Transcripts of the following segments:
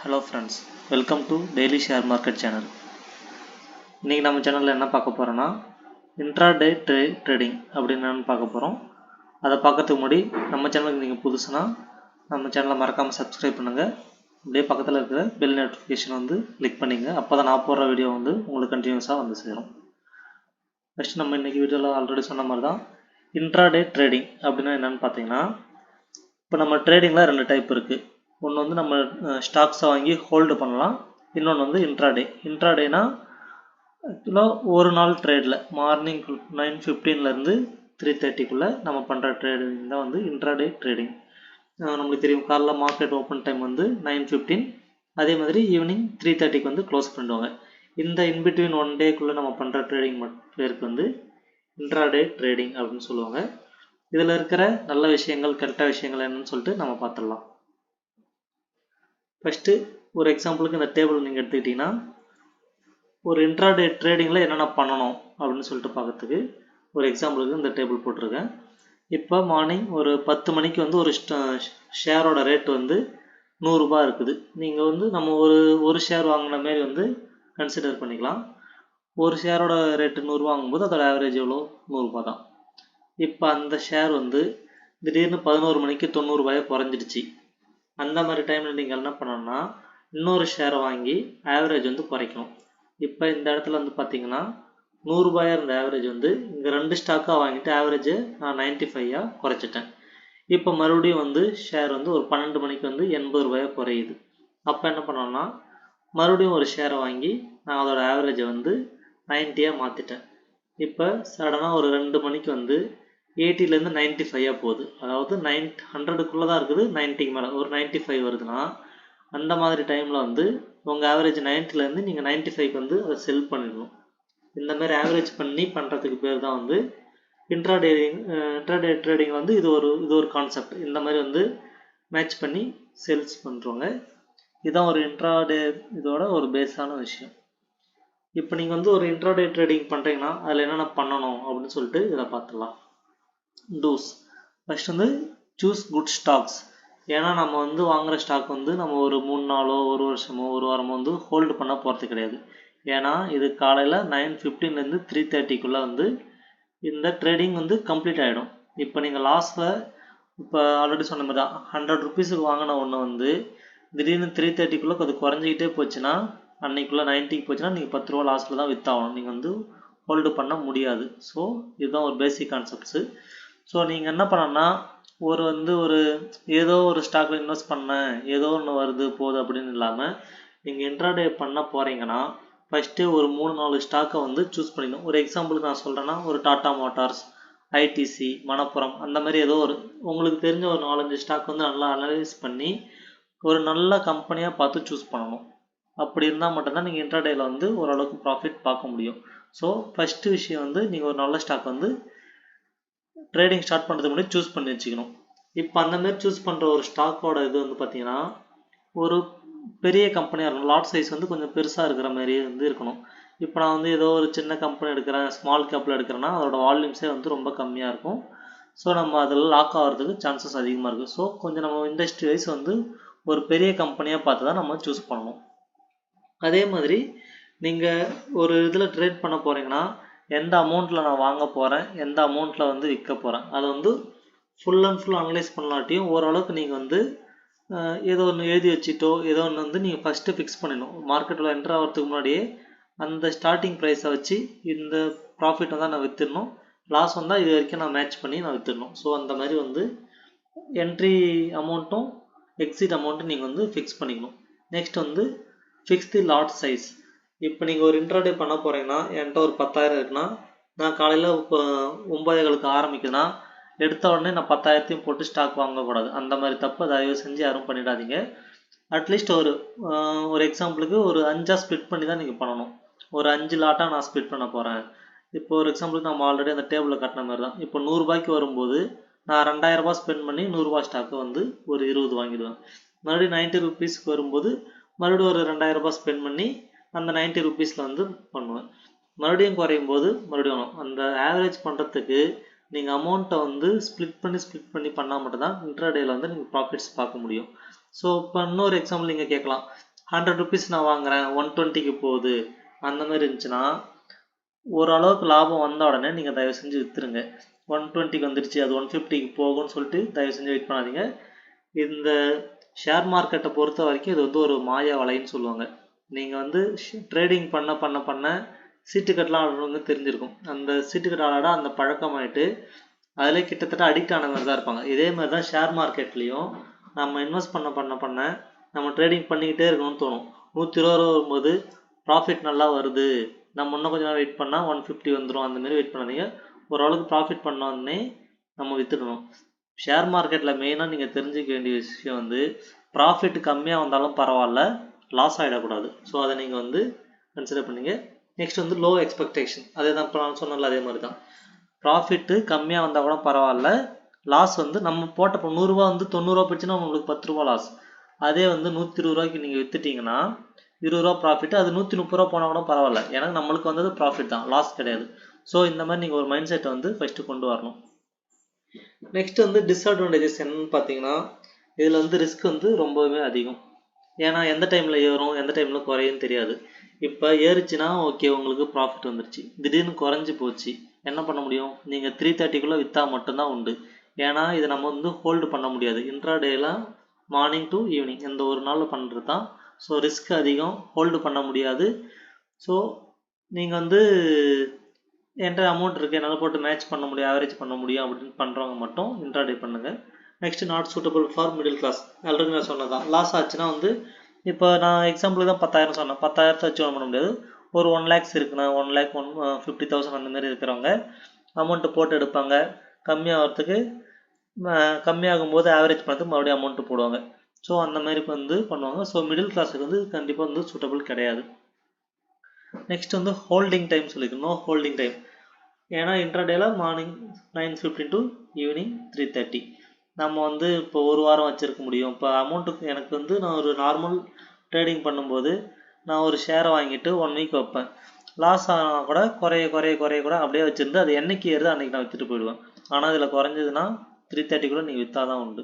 Hello friends, welcome to Daily Share Market channel. இன்னைக்கு நம்ம சேனல்ல என்ன பார்க்க போறோம்னா இன்ட்ராடே ட்ரேடிங் அப்படின்னு நான் பார்க்க போறோம். அதை பார்க்கிறதுக்கு முன்னாடி நம்ம சேனலுக்கு நீங்க புதுசுனா நம்ம சேனலை மறக்காம Subscribe பண்ணுங்க. அப்படியே பக்கத்துல இருக்கிற பெல் நோட்டிஃபிகேஷன் வந்து கிளிக் பண்ணிங்க. அப்பதான் நான் போடுற வீடியோ வந்து உங்களுக்கு கண்டினியூஸா வந்து சேரும். ஃபர்ஸ்ட் நம்ம இன்னைக்கு வீடியோல ஆல்ரெடி சொன்ன மாதிரி தான் இன்ட்ராடே ட்ரேடிங் அப்படின்னா என்னன்னு பார்த்தீங்கன்னா இப்போ நம்ம ட்ரேடிங்ல ரெண்டு டைப் இருக்கு. ஒன்று வந்து நம்ம ஸ்டாக்ஸை வாங்கி ஹோல்டு பண்ணலாம், இன்னொன்று வந்து இன்ட்ராடேனா ஒரு நாள் ட்ரேடில் மார்னிங் 9:15 3:30 நம்ம பண்ணுற ட்ரேடிங் தான் வந்து இன்ட்ராடே ட்ரேடிங். நம்மளுக்கு தெரியும் காலைல மார்க்கெட் ஓப்பன் டைம் வந்து 9:15, அதே மாதிரி ஈவினிங் 3:30 வந்து க்ளோஸ் பண்ணுவாங்க. இந்த இன்பிட்வீன் ஒன் டேக்குள்ளே நம்ம பண்ணுற ட்ரேடிங் பேருக்கு வந்து இன்ட்ராடே ட்ரேடிங் அப்படின்னு சொல்லுவாங்க. இதில் இருக்கிற நல்ல விஷயங்கள் கரெக்டான விஷயங்கள் என்னன்னு சொல்லிட்டு நம்ம பார்த்துடலாம். ஃபஸ்ட்டு ஒரு எக்ஸாம்பிளுக்கு இந்த டேபிள் நீங்கள் எடுத்துக்கிட்டிங்கன்னா ஒரு இன்ட்ராடே ட்ரேடிங்கில் என்னென்ன பண்ணணும் அப்படின்னு சொல்லிட்டு பார்க்கறதுக்கு ஒரு எக்ஸாம்பிளுக்கு இந்த டேபிள் போட்டிருக்கேன். இப்போ மார்னிங் ஒரு 10 மணிக்கு வந்து ஒரு ஷேரோட ரேட் வந்து 100 ரூபாய் இருக்குது. நீங்கள் வந்து நம்ம ஒரு ஷேர் வாங்கின மாரி வந்து கன்சிடர் பண்ணிக்கலாம். ஒரு ஷேரோட ரேட்டு 100 ரூபா வாங்கும்போது அதோட ஆவரேஜ் எவ்வளோ 100 ரூபா தான். இப்போ அந்த ஷேர் வந்து திடீர்னு 11 மணிக்கு 90 ரூபாயை குறைஞ்சிடுச்சு. அந்த மாதிரி டைமில் நீங்கள் என்ன பண்ணணும்னா இன்னொரு ஷேரை வாங்கி ஆவரேஜ் வந்து குறைக்கணும். இப்போ இந்த இடத்துல வந்து பார்த்தீங்கன்னா 100 ரூபாயாக இருந்த ஆவரேஜ் வந்து இங்கே 2 ஸ்டாக்காக வாங்கிட்டு ஆவரேஜை நான் 95 குறைச்சிட்டேன். இப்போ மறுபடியும் வந்து ஷேர் வந்து ஒரு 12 மணிக்கு வந்து 80 ரூபாயாக குறையுது. அப்போ என்ன பண்ணோம்னா மறுபடியும் ஒரு ஷேரை வாங்கி நான் அதோட ஆவரேஜை வந்து 90 மாற்றிட்டேன். இப்போ சடனாக ஒரு 2 மணிக்கு வந்து 80லேருந்து 95 போகுது. அதாவது 100க்குள்ளே தான் இருக்குது, 90க்கு மேலே ஒரு 95 வருதுன்னா அந்த மாதிரி டைமில் வந்து உங்கள் ஆவரேஜ் 90லேருந்து நீங்கள் 95க்கு வந்து அதை செல் பண்ணிடணும். இந்த மாதிரி ஆவரேஜ் பண்ணி பண்ணுறதுக்கு பேர் தான் வந்து இன்ட்ராடே ட்ரேடிங் வந்து இது ஒரு கான்செப்ட். இந்த மாதிரி வந்து மேட்ச் பண்ணி சேல்ஸ் பண்ணுறவங்க இதுதான் ஒரு இன்ட்ராடே இதோட ஒரு பேஸான விஷயம். இப்போ நீங்கள் வந்து ஒரு இன்ட்ராடே ட்ரேடிங் பண்ணுறீங்கன்னா அதில் என்னென்ன பண்ணணும் அப்படின்னு சொல்லிட்டு இதில் பார்த்துடலாம். டூஸ் ஃபர்ஸ்ட் வந்து சூஸ் குட் ஸ்டாக்ஸ். ஏன்னா நம்ம வந்து வாங்குகிற ஸ்டாக் வந்து நம்ம ஒரு 3 நாளோ ஒரு வருஷமோ ஒரு வாரமோ வந்து ஹோல்டு பண்ண போகிறது கிடையாது. ஏன்னா இது காலையில் 9:15 3:30 வந்து இந்த ட்ரேடிங் வந்து கம்ப்ளீட் ஆகிடும். இப்போ நீங்கள் லாஸ்ட்டில் இப்போ ஆல்ரெடி சொன்ன மாதிரி தான் 100 ருபீஸுக்கு வாங்கின ஒன்று வந்து திடீர்னு 3:30 அது குறைஞ்சிக்கிட்டே போச்சுன்னா அன்னைக்குள்ளே 90க்கு போச்சுன்னா நீங்கள் 10 ரூபா லாஸ்ட்டில் தான் வித்தாகணும். நீங்கள் வந்து ஹோல்டு பண்ண முடியாது. ஸோ இதுதான் ஒரு பேசிக் கான்செப்ட்ஸு. ஸோ நீங்கள் என்ன பண்ணணும்னா ஒரு ஏதோ ஒரு ஸ்டாக்ல இன்வெஸ்ட் பண்ணேன் ஏதோ ஒன்று வருது போகுது அப்படின்னு இல்லாமல் நீங்கள் இன்ட்ராடே பண்ண போகிறீங்கன்னா ஃபஸ்ட்டு ஒரு 3-4 ஸ்டாக்கை வந்து சூஸ் பண்ணிடணும். ஒரு எக்ஸாம்பிளுக்கு நான் சொல்கிறேன்னா ஒரு டாடா மோட்டார்ஸ், ஐடிசி, மணப்புரம் அந்த மாதிரி ஏதோ ஒரு உங்களுக்கு தெரிஞ்ச ஒரு 4-5 ஸ்டாக் வந்து நல்லா அனலைஸ் பண்ணி ஒரு நல்ல கம்பெனியாக பார்த்து சூஸ் பண்ணணும். அப்படி இருந்தால் மட்டும்தான் நீங்கள் இன்ட்ராடேயில் வந்து ஓரளவுக்கு ப்ராஃபிட் பார்க்க முடியும். ஸோ ஃபஸ்ட்டு விஷயம் வந்து நீங்கள் ஒரு நல்ல ஸ்டாக் வந்து ட்ரேடிங் ஸ்டார்ட் பண்ணுறதுக்கு முன்னாடி சூஸ் பண்ணி வச்சுக்கணும். இப்போ அந்த மாதிரி சூஸ் பண்ணுற ஒரு ஸ்டாக்கோட இது வந்து பார்த்தீங்கன்னா ஒரு பெரிய கம்பெனியாக இருக்கணும். லாட் சைஸ் வந்து கொஞ்சம் பெருசாக இருக்கிற மாதிரி வந்து இருக்கணும். இப்போ நான் வந்து ஏதோ ஒரு சின்ன கம்பெனி எடுக்கிறேன், ஸ்மால் கேப்பில் எடுக்கிறேன்னா அதோட வால்யூம்ஸே வந்து ரொம்ப கம்மியாக இருக்கும். ஸோ நம்ம அதில் லாக் ஆகிறதுக்கு சான்சஸ் அதிகமாக இருக்குது. ஸோ கொஞ்சம் நம்ம இண்டஸ்ட்ரி வைஸ் வந்து ஒரு பெரிய கம்பெனியாக பார்த்து தான் நம்ம சூஸ் பண்ணணும். அதே மாதிரி நீங்கள் ஒரு இதில் ட்ரேட் பண்ண போகிறீங்கன்னா எந்த அமௌண்ட்டில் நான் வாங்க போகிறேன், எந்த அமௌண்ட்டில் வந்து விற்க போகிறேன், அதை வந்து ஃபுல் அண்ட் ஃபுல் அனலைஸ் பண்ணலாட்டியும் ஓரளவுக்கு நீங்கள் வந்து ஏதோ ஒன்று எழுதி வச்சுட்டோ ஏதோ ஒன்று வந்து நீங்கள் ஃபஸ்ட்டு ஃபிக்ஸ் பண்ணிடணும். மார்க்கெட்டில் என்ட்ரு ஆகிறதுக்கு முன்னாடியே அந்த ஸ்டார்டிங் ப்ரைஸை வச்சு இந்த ப்ராஃபிட் வந்து நான் விற்றுடணும், லாஸ் வந்தால் இது வரைக்கும் நான் மேட்ச் பண்ணி நான் விற்றுடணும். ஸோ அந்த மாதிரி வந்து என்ட்ரி அமௌண்ட்டும் எக்ஸிட் அமௌண்ட்டும் நீங்கள் வந்து ஃபிக்ஸ் பண்ணிக்கணும். நெக்ஸ்ட் வந்து ஃபிக்ஸ் தி லாட் சைஸ். இப்போ நீங்கள் ஒரு இன்ட்ராடே பண்ண போகிறீங்கன்னா என்கிட்ட ஒரு 10,000 இருக்குன்னா நான் காலையில் 9:00 ஆரம்பிக்குதுன்னா எடுத்த உடனே நான் 10,000 போட்டு ஸ்டாக் வாங்கக்கூடாது. அந்த மாதிரி தப்பு தயவு செஞ்சு யாரும் பண்ணிடாதீங்க. அட்லீஸ்ட் ஒரு எக்ஸாம்பிளுக்கு ஒரு 5 ஸ்ப்ளிட் பண்ணி தான் நீங்கள் பண்ணணும். ஒரு 5 லாட்டாக நான் ஸ்ப்ளிட் பண்ண போகிறேன். இப்போ ஒரு எக்ஸாம்பிளுக்கு நம்ம ஆல்ரெடி அந்த டேபிளில் கட்டின மாதிரி தான். இப்போ 100 ரூபாய்க்கு வரும்போது நான் 2000 ரூபாய் ஸ்பெண்ட் பண்ணி 100 ரூபாய் ஸ்டாக்கை வந்து ஒரு 20 வாங்கிடுவேன். மறுபடியும் 90 ருபீஸ்க்கு வரும்போது மறுபடியும் ஒரு 2000 ரூபாய் ஸ்பெண்ட் பண்ணி அந்த 90 ருபீஸில் வந்து பண்ணுவேன். மறுபடியும் குறையும் போது மறுபடியும் அந்த ஆவரேஜ் பண்ணுறதுக்கு நீங்கள் அமௌண்ட்டை வந்து ஸ்ப்ளிட் பண்ணி பண்ணால் மட்டும்தான் இன்ட்ராடேயில் வந்து நீங்கள் ப்ராஃபிட்ஸ் பார்க்க முடியும். ஸோ இப்போ இன்னொரு எக்ஸாம்பிள் நீங்கள் கேட்கலாம், 100 நான் வாங்குறேன் 120க்கு போகுது அந்த மாதிரி இருந்துச்சுன்னா ஓரளவுக்கு லாபம் வந்த உடனே நீங்கள் தயவு செஞ்சு விற்றுருங்க. 120க்கு வந்துடுச்சு அது 150க்கு போகும்னு சொல்லிட்டு தயவு செஞ்சு வெயிட் பண்ணாதீங்க. இந்த ஷேர் மார்க்கெட்டை பொறுத்த வரைக்கும் இது ஒரு மாயா வலைன்னு சொல்லுவாங்க. நீங்கள் ட்ரேடிங் பண்ண சீட்டுக்கட்டெலாம் ஆடுறவங்க தெரிஞ்சிருக்கும். அந்த சீட்டுக்கட்டு ஆட அந்த பழக்கமாயிட்டு அதில் கிட்டத்தட்ட அடிக்ட் ஆன மாதிரி தான் இருப்பாங்க. இதே மாதிரி தான் ஷேர் மார்க்கெட்லேயும் நம்ம இன்வெஸ்ட் பண்ண நம்ம ட்ரேடிங் பண்ணிக்கிட்டே இருக்கணும்னு தோணும். 120 ரூபா வரும்போது ப்ராஃபிட் நல்லா வருது, நம்ம இன்னும் கொஞ்சம் வெயிட் பண்ணால் 150 வந்துடும், அந்தமாரி வெயிட் பண்ணாதீங்க. ஓரளவுக்கு ப்ராஃபிட் பண்ணோடனே நம்ம விற்றுக்கணும். ஷேர் மார்க்கெட்டில் மெயினாக நீங்கள் தெரிஞ்சுக்க வேண்டிய விஷயம் ப்ராஃபிட் கம்மியாக வந்தாலும் பரவாயில்ல, லாஸ் ஆகிடக்கூடாது. ஸோ அதை நீங்கள் கன்சிடர் பண்ணிங்க. Next low expectation. அதே தான் இப்போ நான் சொன்னல, அதே மாதிரி தான். ப்ராஃபிட்டு கம்மியாக வந்தால் கூட பரவாயில்ல, லாஸ் நம்ம போட்ட 100 ரூபா 90 ரூபா போச்சுன்னா உங்களுக்கு 10 ரூபா லாஸ். அதே 120 ரூபாய்க்கு நீங்கள் விற்றுட்டிங்கன்னா 20 ரூபா ப்ராஃபிட், அது 130 ரூபா போனால் கூட பரவாயில்ல, ஏன்னா நம்மளுக்கு வந்தது ப்ராஃபிட் தான், லாஸ் கிடையாது. ஸோ இந்த மாதிரி நீங்கள் ஒரு மைண்ட் செட்டை ஃபஸ்ட்டு கொண்டு வரணும். நெக்ஸ்ட் டிஸ்அட்வான்டேஜஸ் என்னன்னு பார்த்தீங்கன்னா, இதில் ரிஸ்க் ரொம்பவே அதிகம். ஏன்னா எந்த டைமில் ஏறும் எந்த டைமில் குறையும் தெரியாது. இப்போ ஏறிச்சுன்னா ஓகே, உங்களுக்கு ப்ராஃபிட் வந்துருச்சு. திடீர்னு குறைஞ்சி போச்சு, என்ன பண்ண முடியும்? நீங்கள் 330க்குள்ளே விற்றா மட்டும்தான் உண்டு. ஏன்னா இதை நம்ம ஹோல்டு பண்ண முடியாது. இன்ட்ராடேலாம் மார்னிங் டு ஈவினிங் இந்த ஒரு நாளில் பண்ணுறது தான். ஸோ ரிஸ்க் அதிகம், ஹோல்டு பண்ண முடியாது. ஸோ நீங்கள் என்கிட்ட அமௌண்ட் இருக்குது, என்னால் போட்டு மேட்ச் பண்ண முடியும், ஆவரேஜ் பண்ண முடியும் அப்படின்னு பண்ணுறவங்க மட்டும் இன்ட்ராடே பண்ணுங்கள். Next not suitable for middle class. Already நான் சொன்னதான். லாஸ் ஆச்சுன்னா இப்போ நான் எக்ஸாம்பிளுக்கு தான் 10,000 சொன்னேன். 10,000 வச்சு பண்ண முடியாது. ஒரு 1 lakhs இருக்குண்ணா, 1,50,000 அந்த மாதிரி இருக்கிறவங்க அமௌண்ட்டு போட்டு எடுப்பாங்க. கம்மியாகிறதுக்கு கம்மியாகும் போது ஆவரேஜ் பண்ணுறதுக்கு மறுபடியும் அமௌண்ட்டு போடுவாங்க. ஸோ அந்த மாதிரி பண்ணுவாங்க. ஸோ மிடில் கிளாஸுக்கு கண்டிப்பாக சூட்டபிள் கிடையாது. நெக்ஸ்ட் ஹோல்டிங் டைம் சொல்லியிருக்கோம். No holding time. ஏன்னா இன்ட்ராடேல மார்னிங் 9:15 டு ஈவினிங் 3:30 நம்ம இப்போ ஒரு வாரம் வச்சுருக்க முடியும். இப்போ அமௌண்ட்டுக்கு எனக்கு நான் ஒரு நார்மல் ட்ரேடிங் பண்ணும்போது நான் ஒரு ஷேரை வாங்கிட்டு 1 வீக் வைப்பேன். லாஸ் ஆனால் கூட குறைய கூட அப்படியே வச்சுருந்து அது என்னைக்கு ஏறுது அன்றைக்கி நான் விற்றுட்டு போயிடுவேன். ஆனால் இதில் குறைஞ்சதுன்னா 3:30 கூட நீங்கள் விற்றா தான் உண்டு.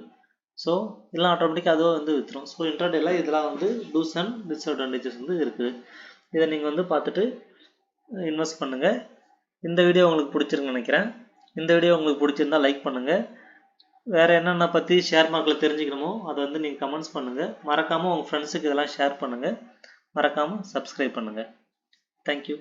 ஸோ இதெல்லாம் ஆட்டோமேட்டிக்காக அதுவும் விற்றுரும். ஸோ இன்ட்ராடேல இதெல்லாம் டூஸ் அண்ட் டிஸ்அட்வான்டேஜஸ் இருக்குது. இதை நீங்கள் பார்த்துட்டு இன்வெஸ்ட் பண்ணுங்கள். இந்த வீடியோ உங்களுக்கு பிடிச்சிருக்குன்னு நினைக்கிறேன். இந்த வீடியோ உங்களுக்கு பிடிச்சிருந்தா லைக் பண்ணுங்கள். வேறு என்னென்ன பற்றி ஷேர் மார்க்கெட்டில் தெரிஞ்சுக்கணுமோ அதை நீங்கள் கமெண்ட்ஸ் பண்ணுங்கள். மறக்காமல் உங்கள் ஃப்ரெண்ட்ஸுக்கு இதெல்லாம் ஷேர் பண்ணுங்கள். மறக்காமல் சப்ஸ்கிரைப் பண்ணுங்கள். தேங்க்யூ.